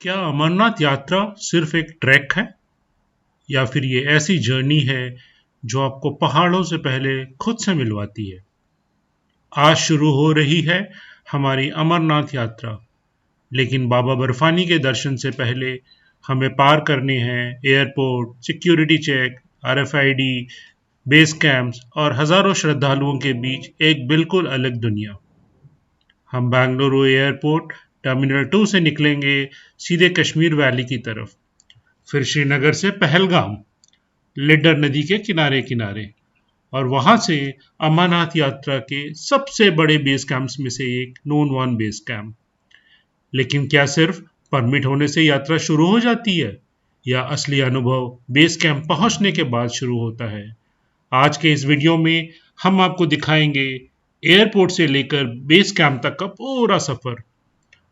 क्या अमरनाथ यात्रा सिर्फ एक ट्रैक है या फिर ये ऐसी जर्नी है जो आपको पहाड़ों से पहले खुद से मिलवाती है। आज शुरू हो रही है हमारी अमरनाथ यात्रा, लेकिन बाबा बर्फानी के दर्शन से पहले हमें पार करने हैं airport, security check, RFID, base camps और हजारों श्रद्धालुओं के बीच एक बिल्कुल अलग दुनिया। हम बेंगलुरु एयरपोर्ट टर्मिनल 2 से निकलेंगे सीधे कश्मीर वैली की तरफ, फिर श्रीनगर से पहलगाम, लिडर नदी के किनारे किनारे, और वहां से अमरनाथ यात्रा के सबसे बड़े बेस कैंप्स में से एक नून वन बेस कैंप। लेकिन क्या सिर्फ परमिट होने से यात्रा शुरू हो जाती है या असली अनुभव बेस कैंप पहुंचने के बाद शुरू होता है? आज के इस वीडियो में हम आपको दिखाएंगे एयरपोर्ट से लेकर बेस कैंप तक का पूरा सफर,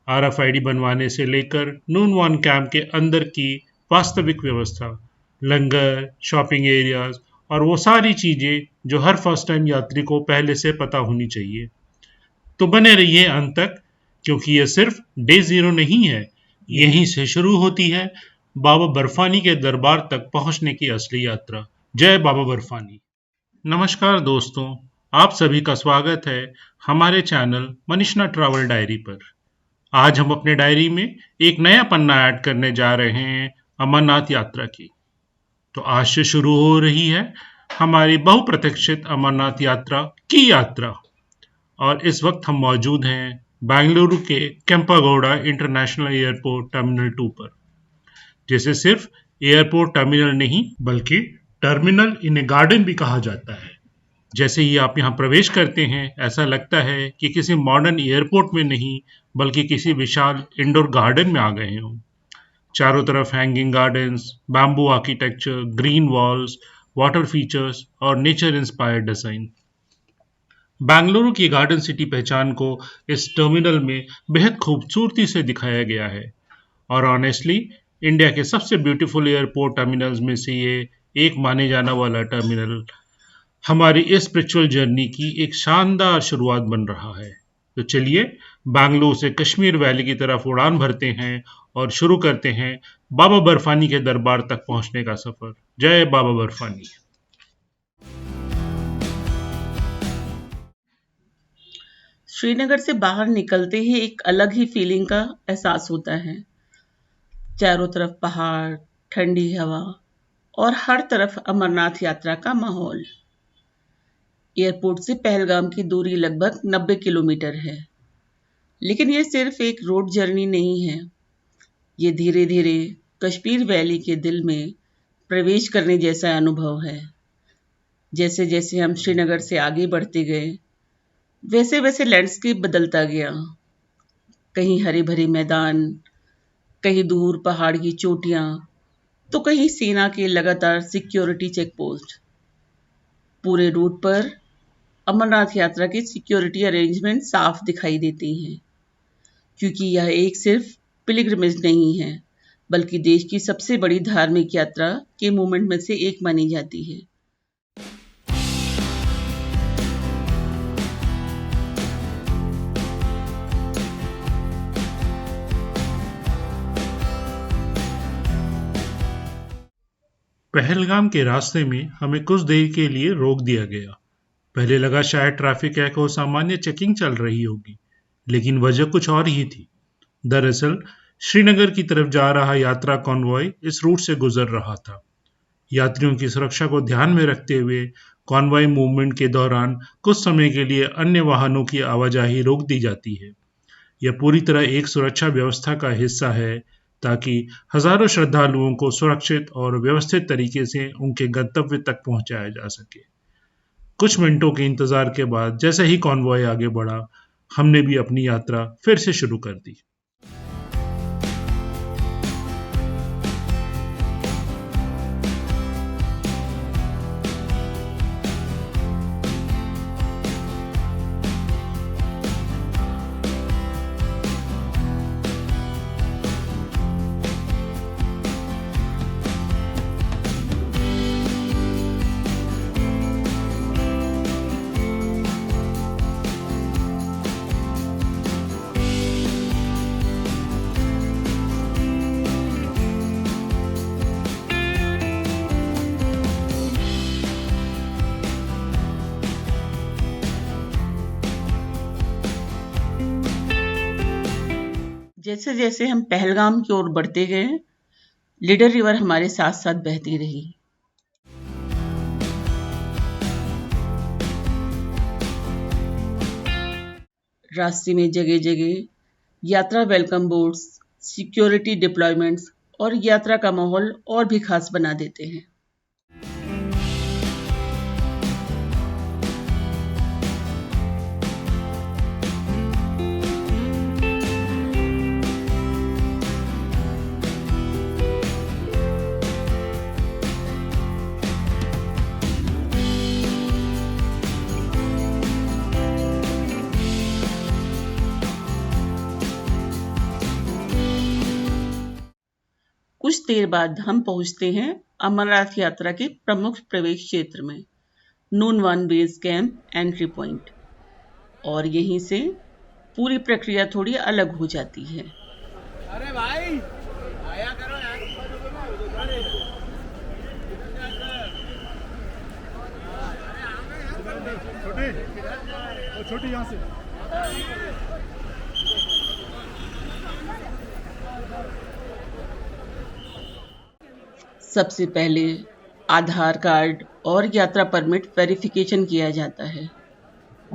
आरएफआईडी बनवाने से लेकर नून वन कैंप के अंदर की वास्तविक व्यवस्था, लंगर, शॉपिंग एरियाज और वो सारी चीजें जो हर फर्स्ट टाइम यात्री को पहले से पता होनी चाहिए। तो बने रहिए अंत तक, क्योंकि यह सिर्फ डे जीरो नहीं है, यहीं से शुरू होती है बाबा बर्फानी के दरबार तक पहुंचने की असली यात्रा। जय बाबा बर्फानी। नमस्कार दोस्तों, आप सभी का स्वागत है हमारे चैनल मनीषना ट्रैवल डायरी पर। आज हम अपने डायरी में एक नया पन्ना ऐड करने जा रहे हैं अमरनाथ यात्रा की। तो आज से शुरू हो रही है हमारी बहुप्रतीक्षित अमरनाथ यात्रा की यात्रा, और इस वक्त हम मौजूद हैं बेंगलुरु के केम्पेगौड़ा इंटरनेशनल एयरपोर्ट टर्मिनल 2 पर, जिसे सिर्फ एयरपोर्ट टर्मिनल नहीं बल्कि टर्मिनल इन ए गार्डन भी कहा जाता है। जैसे ही आप यहाँ प्रवेश करते हैं, ऐसा लगता है कि किसी मॉडर्न एयरपोर्ट में नहीं बल्कि किसी विशाल इंडोर गार्डन में आ गए हों। चारों तरफ hanging gardens, bamboo architecture, green walls, water features और नेचर इंस्पायर्ड डिजाइन। बेंगलुरु की गार्डन सिटी पहचान को इस टर्मिनल में बेहद खूबसूरती से दिखाया गया है, और ऑनेस्टली इंडिया के सबसे ब्यूटीफुल एयरपोर्ट टर्मिनल्स में से ये एक माने जाने वाला टर्मिनल हमारी इस स्पिरिचुअल जर्नी की एक शानदार शुरुआत बन रहा है। तो चलिए बेंगलुरु से कश्मीर वैली की तरफ उड़ान भरते हैं और शुरू करते हैं बाबा बर्फानी के दरबार तक पहुंचने का सफर। जय बाबा बर्फानी। श्रीनगर से बाहर निकलते ही एक अलग ही फीलिंग का एहसास होता है। चारों तरफ पहाड़, ठंडी हवा और हर तरफ अमरनाथ यात्रा का माहौल। एयरपोर्ट से पहलगाम की दूरी लगभग 90 किलोमीटर है, लेकिन यह सिर्फ एक रोड जर्नी नहीं है। ये धीरे धीरे कश्मीर वैली के दिल में प्रवेश करने जैसा अनुभव है। जैसे जैसे हम श्रीनगर से आगे बढ़ते गए, वैसे वैसे लैंडस्केप बदलता गया। कहीं हरे भरे मैदान, कहीं दूर पहाड़ की चोटियां, तो कहीं सेना के लगातार सिक्योरिटी चेक पोस्ट। पूरे रूट पर अमरनाथ यात्रा की सिक्योरिटी अरेंजमेंट साफ दिखाई देती हैं, क्योंकि यह एक सिर्फ पिलग्रिमेज नहीं है, बल्कि देश की सबसे बड़ी धार्मिक यात्रा के मूवमेंट में से एक मानी जाती है। पहलगाम के रास्ते में हमें कुछ देर के लिए रोक दिया गया। पहले लगा शायद ट्रैफिक है को सामान्य चेकिंग चल रही होगी, लेकिन वजह कुछ और ही थी। दरअसल श्रीनगर की तरफ जा रहा यात्रा कॉन्वॉय इस रूट से गुजर रहा था। यात्रियों की सुरक्षा को ध्यान में रखते हुए कॉन्वॉय मूवमेंट के दौरान कुछ समय के लिए अन्य वाहनों की आवाजाही रोक दी जाती है। यह पूरी तरह एक सुरक्षा व्यवस्था का हिस्सा है, ताकि हजारों श्रद्धालुओं को सुरक्षित और व्यवस्थित तरीके से उनके गंतव्य तक पहुंचाया जा सके। कुछ मिनटों के इंतजार के बाद जैसे ही कॉन्वॉय आगे बढ़ा, हमने भी अपनी यात्रा फिर से शुरू कर दी। जैसे जैसे हम पहलगाम की ओर बढ़ते गए, लीडर रिवर हमारे साथ साथ बहती रही। रास्ते में जगह जगह यात्रा वेलकम बोर्ड्स, सिक्योरिटी डिप्लॉयमेंट्स और यात्रा का माहौल और भी खास बना देते हैं। कुछ देर बाद हम पहुंचते हैं अमरनाथ यात्रा के प्रमुख प्रवेश क्षेत्र में, Nunwan base camp entry point, और यहीं से पूरी प्रक्रिया थोड़ी अलग हो जाती है। अरे भाई आया करो यार। छोटी यहाँ से सबसे पहले आधार कार्ड और यात्रा परमिट वेरिफिकेशन किया जाता है।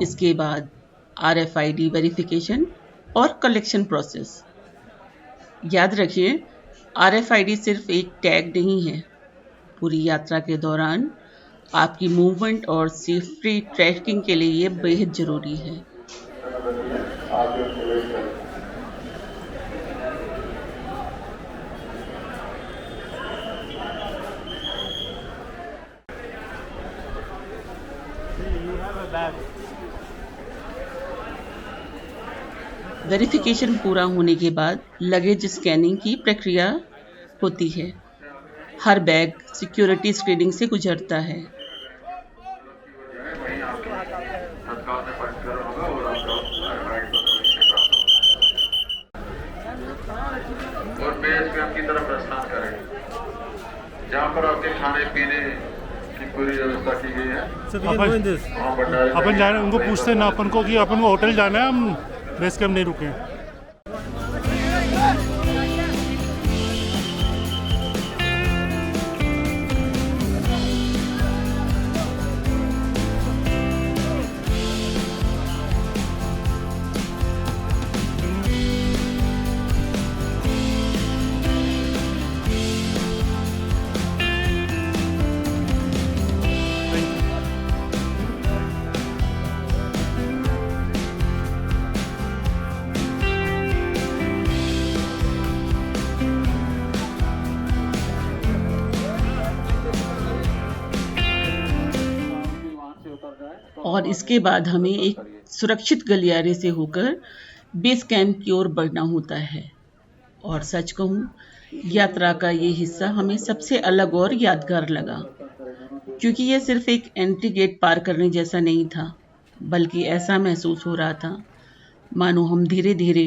इसके बाद RFID वेरिफिकेशन और कलेक्शन प्रोसेस। याद रखिए, RFID सिर्फ एक टैग नहीं है, पूरी यात्रा के दौरान आपकी मूवमेंट और सेफ्टी ट्रैकिंग के लिए ये बेहद जरूरी है। वेरिफिकेशन पूरा होने के बाद लगेज स्कैनिंग की प्रक्रिया होती है। हर बैग सिक्योरिटी स्क्रीनिंग से गुजरता है। और बेस कैंप की तरफ प्रस्थान करें, जहाँ पर आपके खाने पीने की पूरी व्यवस्था की गई है। अपन जा रहे हैं, उनको पूछते हैं ना अपन को कि अपन को होटल जाना है, हम बेस कैंप नहीं रुके। और इसके बाद हमें एक सुरक्षित गलियारे से होकर बेस कैंप की ओर बढ़ना होता है। और सच कहूँ, यात्रा का ये हिस्सा हमें सबसे अलग और यादगार लगा, क्योंकि ये सिर्फ एक एंट्री गेट पार करने जैसा नहीं था, बल्कि ऐसा महसूस हो रहा था मानो हम धीरे धीरे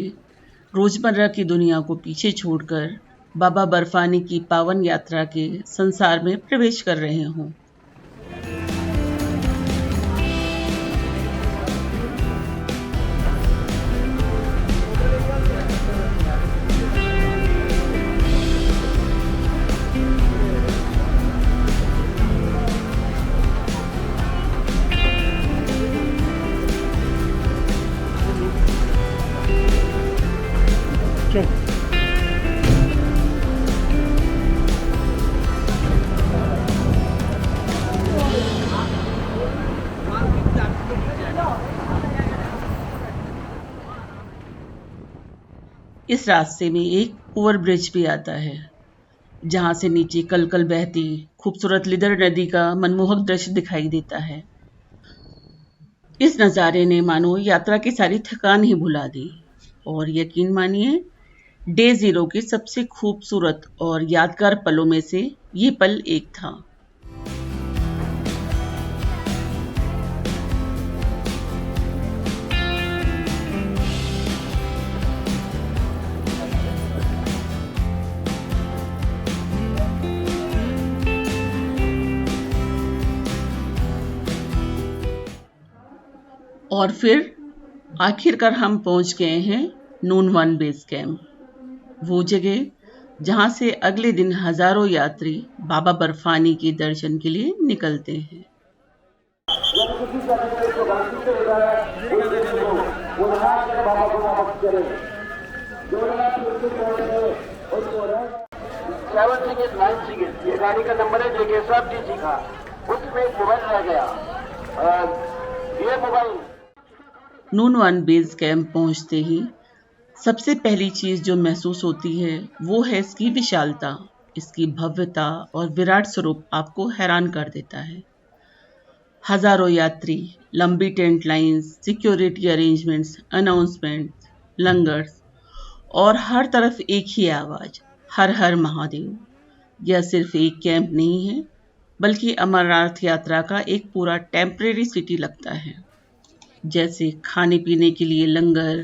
रोजमर्रा की दुनिया को पीछे छोड़कर बाबा बर्फानी की पावन यात्रा के संसार में प्रवेश कर रहे हों। इस रास्ते में एक ओवरब्रिज भी आता है, जहां से नीचे कलकल बहती खूबसूरत लिदर नदी का मनमोहक दृश्य दिखाई देता है। इस नज़ारे ने मानो यात्रा की सारी थकान ही भुला दी, और यकीन मानिए, डे 0 के सबसे खूबसूरत और यादगार पलों में से ये पल एक था। और फिर आखिरकार हम पहुंच गए हैं नून वन बेस कैंप। वो जगह जहां से अगले दिन हजारों यात्री बाबा बर्फानी के दर्शन के लिए निकलते हैं। ये गाड़ी का नंबर है JK का, उसमें एक मोबाइल रह गया। ये मोबाइल नूनवान बेस कैंप पहुंचते ही सबसे पहली चीज जो महसूस होती है वो है इसकी विशालता। इसकी भव्यता और विराट स्वरूप आपको हैरान कर देता है। हजारों यात्री, लंबी tent lines, security arrangements, announcements, langars और हर तरफ एक ही आवाज, हर हर महादेव। यह सिर्फ एक कैंप नहीं है, बल्कि अमरनाथ यात्रा का एक पूरा टेम्परेरी सिटी लगता है। जैसे खाने पीने के लिए लंगर,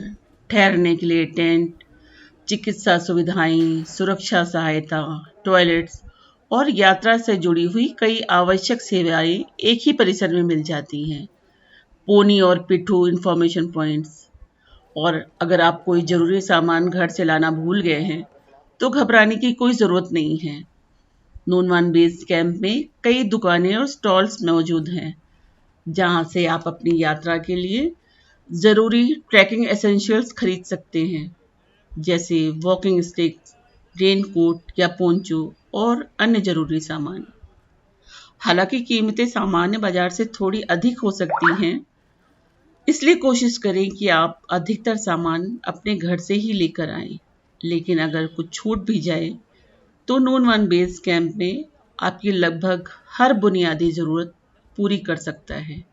ठहरने के लिए टेंट, चिकित्सा सुविधाएं, सुरक्षा सहायता, टॉयलेट्स और यात्रा से जुड़ी हुई कई आवश्यक सेवाएं एक ही परिसर में मिल जाती हैं। पोनी और पिट्ठू इंफॉर्मेशन पॉइंट्स। और अगर आप कोई ज़रूरी सामान घर से लाना भूल गए हैं तो घबराने की कोई ज़रूरत नहीं है। नूनवान बेस कैंप में कई दुकानें और स्टॉल्स मौजूद हैं जहां से आप अपनी यात्रा के लिए ज़रूरी ट्रैकिंग एसेंशियल्स खरीद सकते हैं, जैसे वॉकिंग स्टिक्स, रेनकोट या पोंचो और अन्य ज़रूरी सामान। हालांकि कीमतें सामान्य बाजार से थोड़ी अधिक हो सकती हैं, इसलिए कोशिश करें कि आप अधिकतर सामान अपने घर से ही लेकर आएं। लेकिन अगर कुछ छूट भी जाए तो नूनवान बेस कैंप में आपकी लगभग हर बुनियादी ज़रूरत पूरी कर सकता है,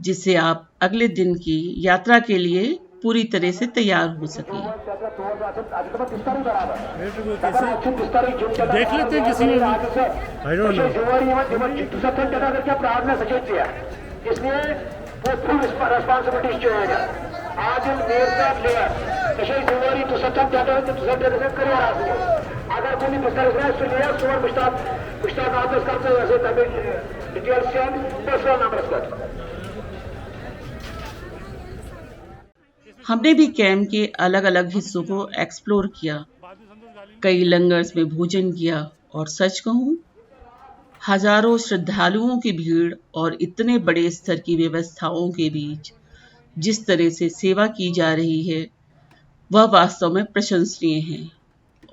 जिससे आप अगले दिन की यात्रा के लिए पूरी तरह से तैयार हो सकें। देख लेते हैं किसी में आई डोंट नो। इसलिए वो फुल रिस्पॉन्सिबिलिटी चाहिए। आज तशें जुवारी तो सत्तम जाता है तो सत्तम करियर आ सके। अगर कोई बिस्तर इसलिए सुवर मुश्ताक आदर्श करते हैं ऐसे तभी डिटेल्स से दूसरा नंबर कर। हमने भी कैंप के अलग अलग हिस्सों को एक्सप्लोर किया, कई लंगर्स में भोजन किया और सच कहूं, हजारों श्रद्धालुओं की भीड़ और इतने बड़े स्तर की व्यवस्थाओं के बीच जिस तरह से सेवा की जा रही है वह वास्तव में प्रशंसनीय है।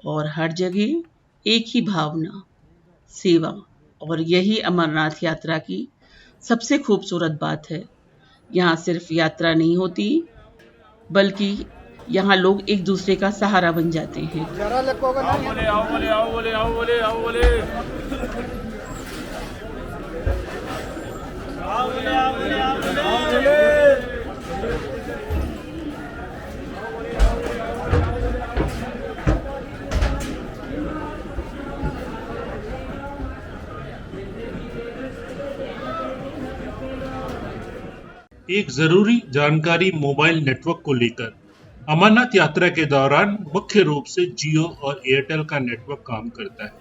और हर जगह एक ही भावना, सेवा। और यही अमरनाथ यात्रा की सबसे खूबसूरत बात है। यहाँ सिर्फ यात्रा नहीं होती, बल्कि यहाँ लोग एक दूसरे का सहारा बन जाते हैं। एक जरूरी जानकारी मोबाइल नेटवर्क को लेकर। अमरनाथ यात्रा के दौरान मुख्य रूप से जियो और एयरटेल का नेटवर्क काम करता है।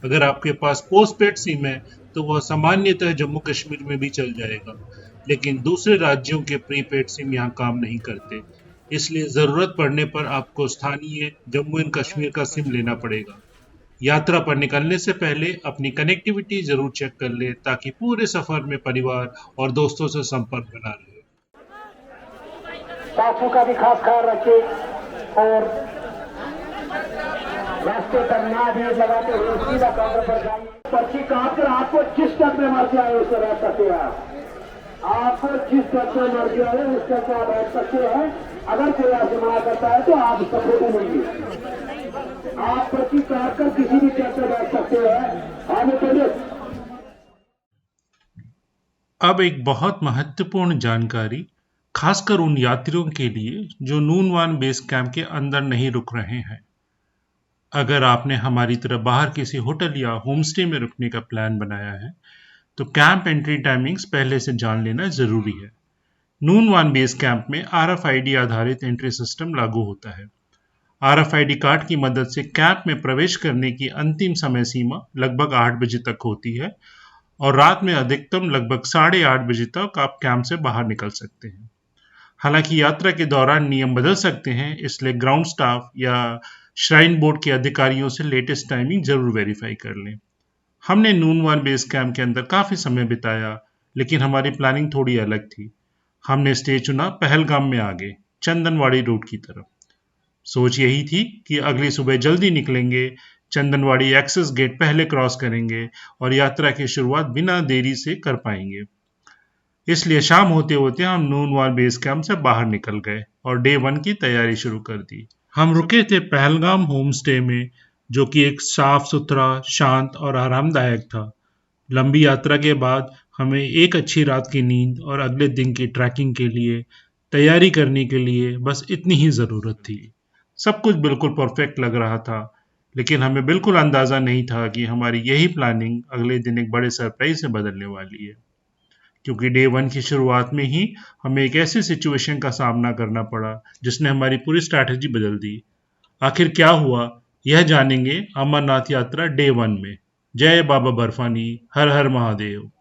अगर आपके पास पोस्टपेड सिम है तो वह सामान्यतः जम्मू कश्मीर में भी चल जाएगा, लेकिन दूसरे राज्यों के प्रीपेड सिम यहाँ काम नहीं करते। इसलिए जरूरत पड़ने पर आपको स्थानीय जम्मू एंड कश्मीर का सिम लेना पड़ेगा। यात्रा पर निकलने से पहले अपनी कनेक्टिविटी जरूर चेक कर ले ताकि पूरे सफर में परिवार और दोस्तों से संपर्क बना रहे। साफों का भी खास ख्याल रखें और रास्ते पर ना भी लगाते हुए सीधा काउंटर पर जाइए। पर्ची काट कर आपको जिस तक में मर्जी आए उससे बैठ सकते हैं। आपको जिस तक में मर्जी आए उस तक आप बैठ सकते हैं। अगर कोई आपसे मना करता है तो आप उसका फोटो लेंगे। आप पर्ची काट कर किसी भी चेक में बैठ सकते हैं। आने के लिए अब एक बहुत महत्वपूर्ण जानकारी, खासकर उन यात्रियों के लिए जो नूनवान बेस कैंप के अंदर नहीं रुक रहे हैं। अगर आपने हमारी तरह बाहर किसी होटल या होमस्टे में रुकने का प्लान बनाया है तो कैंप एंट्री टाइमिंग्स पहले से जान लेना जरूरी है। नूनवान बेस कैंप में RFID आधारित एंट्री सिस्टम लागू होता है। RFID कार्ड की मदद से कैंप में प्रवेश करने की अंतिम समय सीमा लगभग 8 बजे तक होती है और रात में अधिकतम लगभग 8:30 बजे तक आप कैंप से बाहर निकल सकते हैं। हालांकि यात्रा के दौरान नियम बदल सकते हैं, इसलिए ग्राउंड स्टाफ या श्राइन बोर्ड के अधिकारियों से लेटेस्ट टाइमिंग जरूर वेरीफाई कर लें। हमने नूनवान बेस कैंप के अंदर काफ़ी समय बिताया, लेकिन हमारी प्लानिंग थोड़ी अलग थी। हमने स्टे चुना पहलगाम में आगे, चंदनवाड़ी रूट की तरफ। सोच यही थी कि अगली सुबह जल्दी निकलेंगे, चंदनवाड़ी एक्सेस गेट पहले क्रॉस करेंगे और यात्रा की शुरुआत बिना देरी से कर पाएंगे। इसलिए शाम होते होते हम नूनवान बेस कैंप से बाहर निकल गए और डे 1 की तैयारी शुरू कर दी। हम रुके थे पहलगाम होम स्टे में, जो कि एक साफ सुथरा, शांत और आरामदायक था। लंबी यात्रा के बाद हमें एक अच्छी रात की नींद और अगले दिन की ट्रैकिंग के लिए तैयारी करने के लिए बस इतनी ही ज़रूरत थी। सब कुछ बिल्कुल परफेक्ट लग रहा था, लेकिन हमें बिल्कुल अंदाज़ा नहीं था कि हमारी यही प्लानिंग अगले दिन एक बड़े सरप्राइज से बदलने वाली है। क्योंकि डे 1 की शुरुआत में ही हमें एक ऐसी सिचुएशन का सामना करना पड़ा जिसने हमारी पूरी स्ट्रैटेजी बदल दी। आखिर क्या हुआ, यह जानेंगे अमरनाथ यात्रा डे 1 में। जय बाबा बर्फानी, हर हर महादेव।